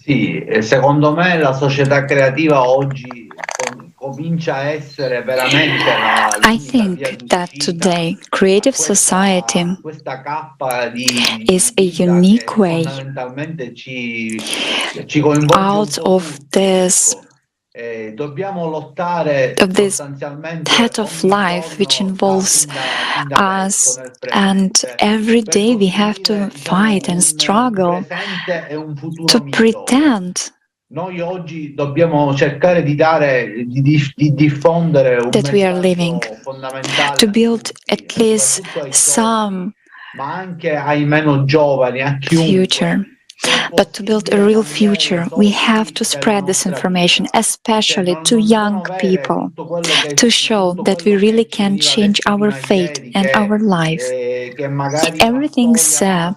Sì, secondo me la società creativa oggi comincia a essere veramente I think that today creative society is a unique way out of this head of life which involves us, and every day we have to fight and struggle to pretend that we are living, to build at least some future. But to build a real future, we have to spread this information, especially to young people, to show that we really can change our fate and our life. Everything said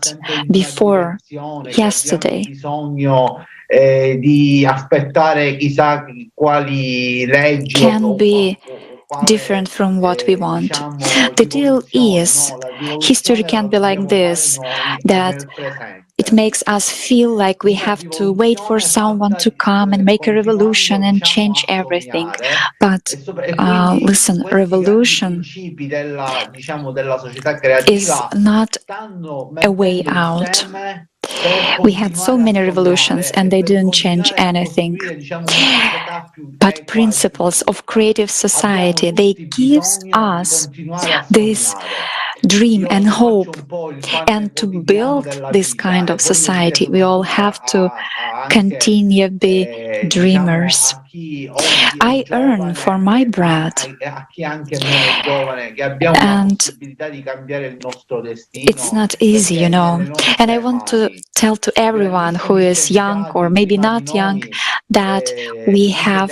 before yesterday can be different from what we want. The deal is, history can be like this, that it makes us feel like we have to wait for someone to come and make a revolution and change everything. But listen, revolution is not a way out. We had so many revolutions and they didn't change anything. But principles of creative society, they gives us this dream and hope. And to build this kind of society, we all have to continue be dreamers. I earn for my bread, and it's not easy, you know. And I want to tell to everyone who is young or maybe not young that we have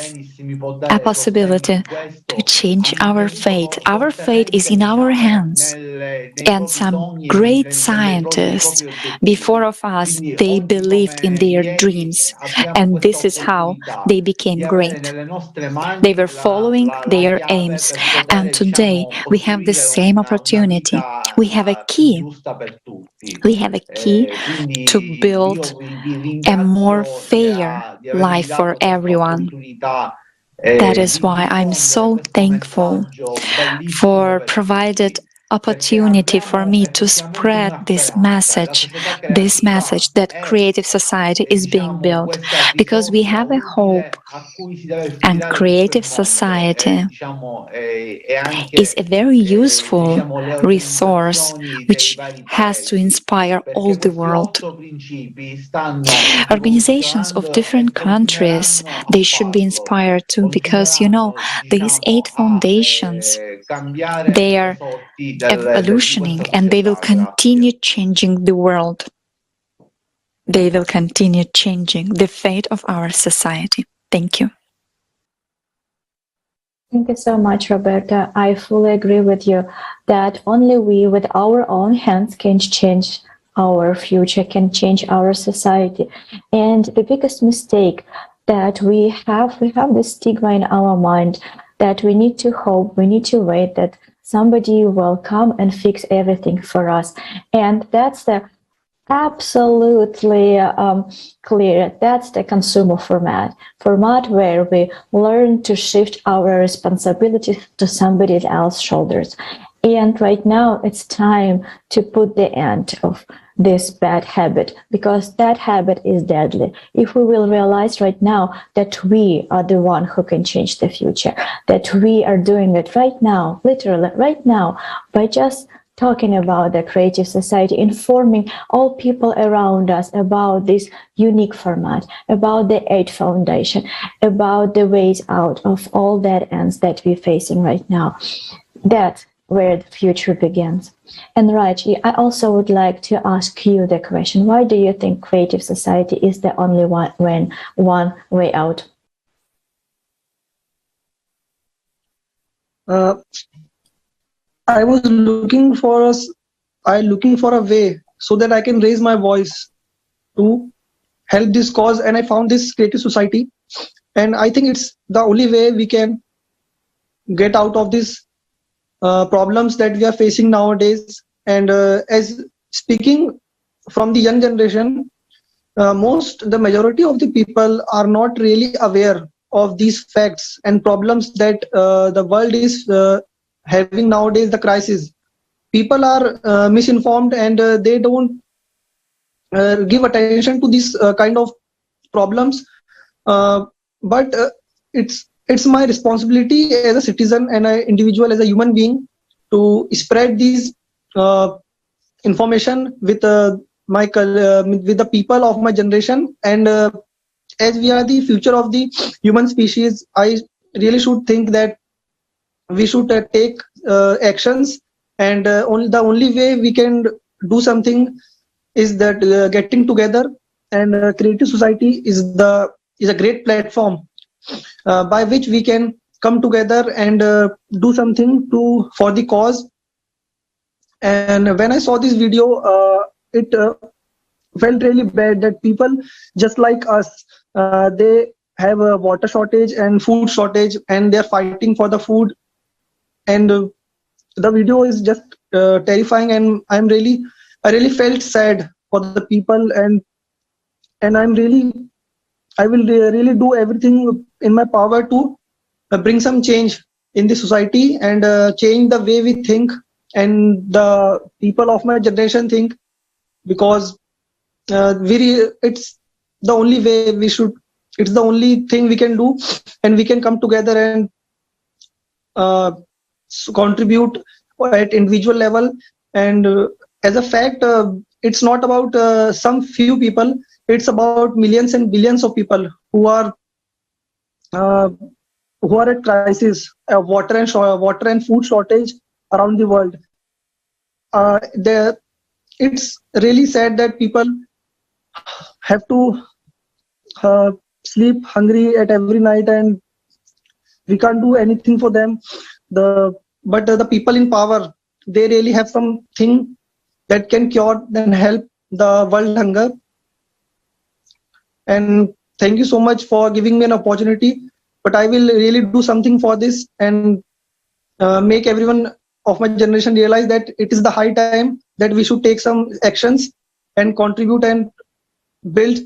a possibility to change our fate. Our fate is in our hands. And some great scientists before of us, they believed in their dreams. And this is how they became great. They were following their aims. And today we have the same opportunity. We have a key. We have a key to build a more fair life for everyone. That is why I'm so thankful for provided opportunity for me to spread this message that creative society is being built, because we have a hope, and creative society is a very useful resource which has to inspire all the world. Organizations of different countries, they should be inspired too, because you know, these 8 foundations, they are evolutioning and they will continue changing the world. They will continue changing the fate of our society. Thank you. Thank you so much, Roberta. I fully agree with you that only we with our own hands can change our future, can change our society. And the biggest mistake that we have this stigma in our mind that we need to hope, we need to wait that somebody will come and fix everything for us. And that's the absolutely clear. That's the consumer format where we learn to shift our responsibility to somebody else's shoulders. And right now it's time to put the end of this bad habit, because that habit is deadly. If we will realize right now that we are the one who can change the future, that we are doing it right now, literally right now, by just talking about the creative society, informing all people around us about this unique format, about the 8 foundation, about the ways out of all that ends that we're facing right now. That's where the future begins. And Raji, I also would like to ask you the question, why do you think creative society is the only one way out? I was looking for a way so that I can raise my voice to help this cause, and I found this creative society, and I think it's the only way we can get out of these problems that we are facing nowadays. And as speaking from the young generation, the majority of the people are not really aware of these facts and problems that the world is having nowadays, the crisis. People are misinformed, and they don't give attention to this kind of problems. But it's my responsibility as a citizen and an individual, as a human being, to spread these information with the people of my generation. And as we are the future of the human species, I really should think that we should take actions, and the only way we can do something is that getting together and creative society is a great platform by which we can come together and do something for the cause. And when I saw this video, it felt really bad that people just like us, they have a water shortage and food shortage, and they're fighting for the food. And the video is just terrifying, and I really felt sad for the people, and I will really do everything in my power to bring some change in the society and change the way we think and the people of my generation think, because it's the only way we should, it's the only thing we can do, and we can come together and contribute at individual level. And as a fact, it's not about some few people, it's about millions and billions of people who are at crisis, water and food shortage around the world. It's really sad that people have to sleep hungry at every night, and we can't do anything for them. But the people in power, they really have something that can cure and help the world hunger. And thank you so much for giving me an opportunity. But I will really do something for this and make everyone of my generation realize that it is the high time that we should take some actions and contribute and build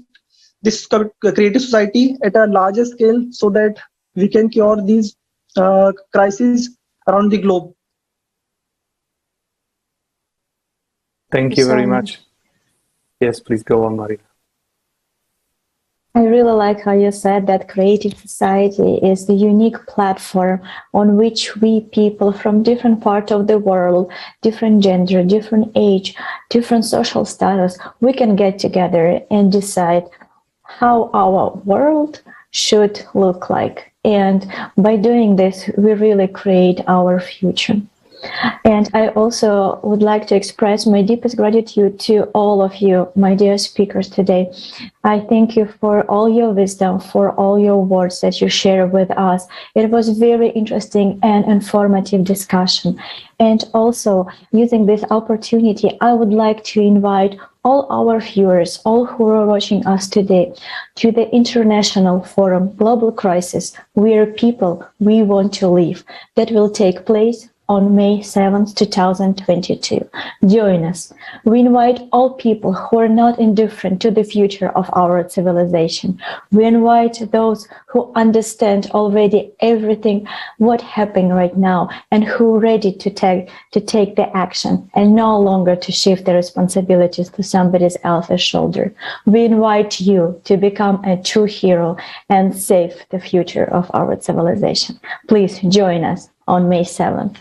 this creative society at a larger scale, so that we can cure these crises around the globe. Thank you very much. Yes, please go on, Maria. I really like how you said that creative society is the unique platform on which we people from different parts of the world, different gender, different age, different social status, we can get together and decide how our world should look like. And by doing this, we really create our future. And I also would like to express my deepest gratitude to all of you, my dear speakers today. I thank you for all your wisdom, for all your words that you share with us. It was very interesting and informative discussion. And also, using this opportunity, I would like to invite all our viewers, all who are watching us today, to the International Forum Global Crisis, We're People, We Want to Live, that will take place on May 7th, 2022. Join us. We invite all people who are not indifferent to the future of our civilization. We invite those who understand already everything what happened right now and who are ready to take the action and no longer to shift the responsibilities to somebody else's shoulder. We invite you to become a true hero and save the future of our civilization. Please join us on May 7th.